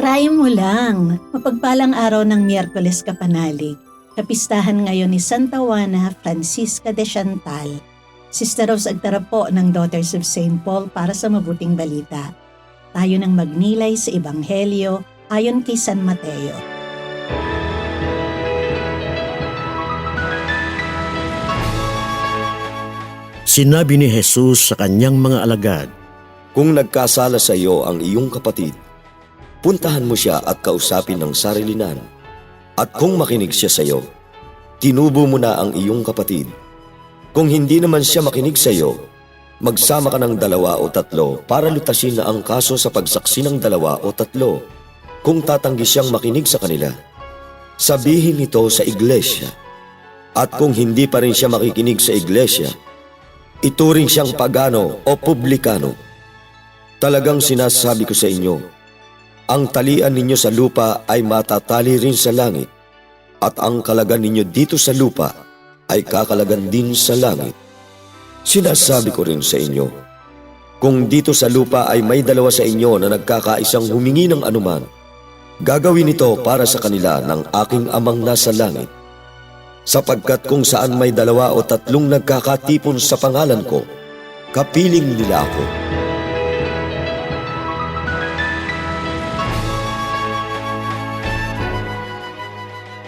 Try mo lang. Mapagpalang araw ng Miyerkules Kapanalig. Kapistahan ngayon ni Santa Juana Francisca de Chantal. Sister Rose agtara po ng Daughters of St. Paul para sa mabuting balita. Tayo nang magnilay sa Ebanghelyo ayon kay San Mateo. Sinabi ni Jesus sa kanyang mga alagad, Kung nagkasala sa iyo ang iyong kapatid, puntahan mo siya at kausapin ng sarilinan. At kung makinig siya sa iyo, tinubo mo na ang iyong kapatid. Kung hindi naman siya makinig sa iyo, magsama ka ng 2 o 3 para lutasin na ang kaso sa pagsaksi ng 2 o 3. Kung tatanggi siyang makinig sa kanila, sabihin ito sa iglesia. At kung hindi pa rin siya makikinig sa iglesia, ituring siyang pagano o publikano. Talagang sinasabi ko sa inyo, ang talian ninyo sa lupa ay matatali rin sa langit, at ang kalagan ninyo dito sa lupa ay kakalagan din sa langit. Sinasabi ko rin sa inyo, kung dito sa lupa ay may 2 sa inyo na nagkakaisang humingi ng anuman, gagawin ito para sa kanila ng aking amang nasa langit. Sapagkat kung saan may 2 o 3 nagkakatipon sa pangalan ko, kapiling nila ako.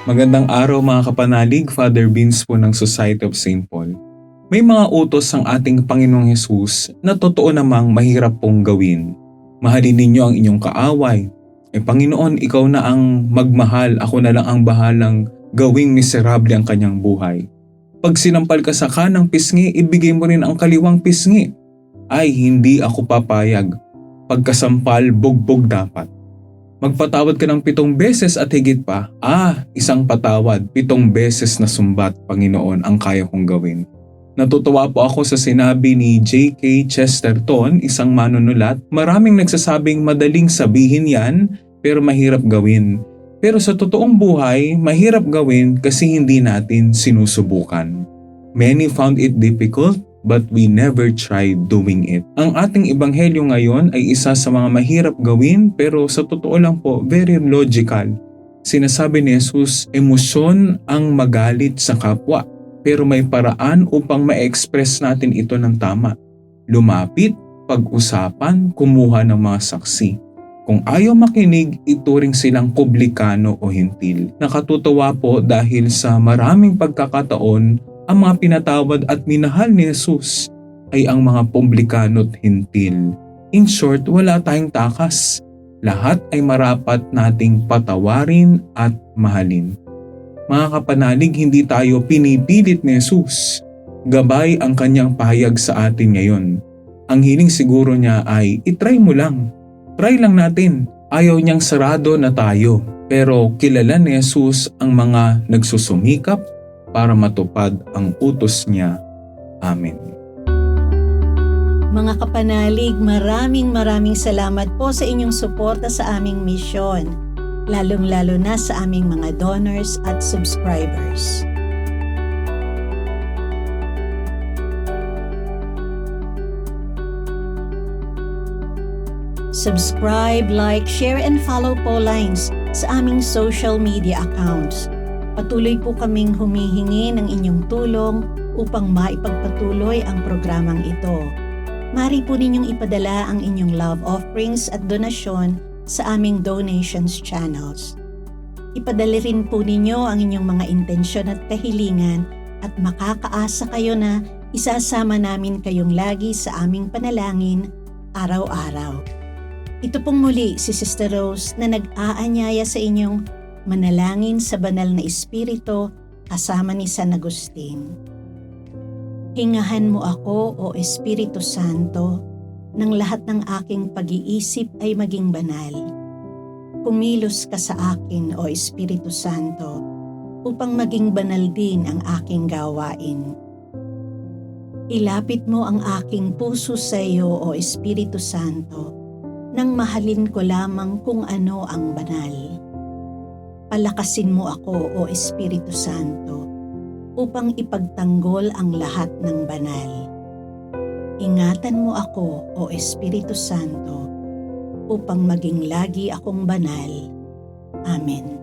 Magandang araw mga kapanalig, Father Vince po ng Society of St. Paul. May mga utos ang ating Panginoong Hesus na totoo namang mahirap pong gawin. Mahalin ninyo ang inyong kaaway. Panginoon, ikaw na ang magmahal, ako na lang ang bahalang gawing miserable ang kanyang buhay. Pag sinampal ka sa kanang pisngi, ibigay mo rin ang kaliwang pisngi. Ay, hindi ako papayag. Pagkasampal, bugbog dapat. Magpatawad ka ng 7 beses at higit pa. Isang patawad, 7 beses na sumbat, Panginoon, ang kaya kong gawin. Natutuwa po ako sa sinabi ni J.K. Chesterton, isang manunulat. Maraming nagsasabing madaling sabihin yan, pero mahirap gawin. Pero sa totoong buhay, mahirap gawin kasi hindi natin sinusubukan. Many found it difficult, but we never tried doing it. Ang ating ebanghelyo ngayon ay isa sa mga mahirap gawin pero sa totoo lang po, very logical. Sinasabi ni Jesus, emosyon ang magalit sa kapwa pero may paraan upang ma-express natin ito ng tama. Lumapit, pag-usapan, kumuha ng mga saksi. Kung ayaw makinig, ituring silang publikano o hintil. Nakatutuwa po dahil sa maraming pagkakataon, ang mga pinatawad at minahal ni Jesus ay ang mga publikano at hintil. In short, wala tayong takas. Lahat ay marapat nating patawarin at mahalin. Mga kapanalig, hindi tayo pinipilit ni Jesus. Gabay ang kanyang pahayag sa atin ngayon. Ang hiling siguro niya ay itry mo lang. Try lang natin. Ayaw niyang sarado na tayo. Pero kilala ni Jesus ang mga nagsusumikap para matupad ang utos niya. Amen. Mga kapanalig, maraming salamat po sa inyong suporta sa aming misyon, lalong-lalo na sa aming mga donors at subscribers. Subscribe, like, share, and follow po lines sa aming social media accounts. Patuloy po kaming humihingi ng inyong tulong upang maipagpatuloy ang programang ito. Mari po ninyong ipadala ang inyong love offerings at donasyon sa aming donations channels. Ipadala rin po ninyo ang inyong mga intensyon at kahilingan at makakaasa kayo na isasama namin kayong lagi sa aming panalangin araw-araw. Ito pong muli si Sister Rose na nag-aanyaya sa inyong manalangin sa banal na Espiritu kasama ni San Agustin. Hingahan mo ako, O Espiritu Santo, nang lahat ng aking pag-iisip ay maging banal. Kumilos ka sa akin, O Espiritu Santo, upang maging banal din ang aking gawain. Ilapit mo ang aking puso sa iyo, O Espiritu Santo, nang mahalin ko lamang kung ano ang banal. Palakasin mo ako, O Espiritu Santo, upang ipagtanggol ang lahat ng banal. Ingatan mo ako, O Espiritu Santo, upang maging lagi akong banal. Amen.